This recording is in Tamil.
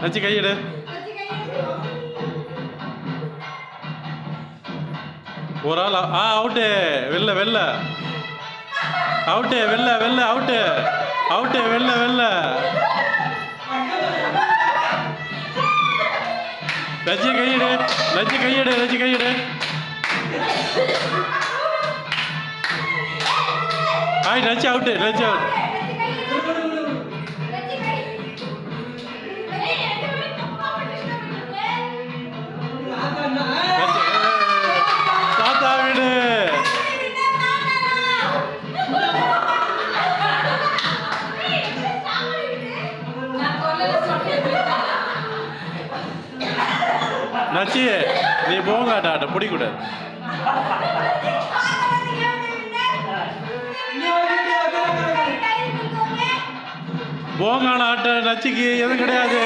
நச்சி கையிடு. ஒரு ஆள் அவுட்டு. வெளில வெளில அவுட்டு. வெளில வெளில அவுட்டு. அவுட்டு. வெளில வெளில. நச்சி கையிடு. நச்சி கையிடு. நச்சி கையிடு. ஆய் நச்சி அவுட்டு. நச்சி அவுட். தாத்தா வீடு. நச்சி நீ போங்க ஆட்ட பிடிக்கூடாது. போங்கான ஆட்ட நச்சிக்கு எதுவும் கிடையாது.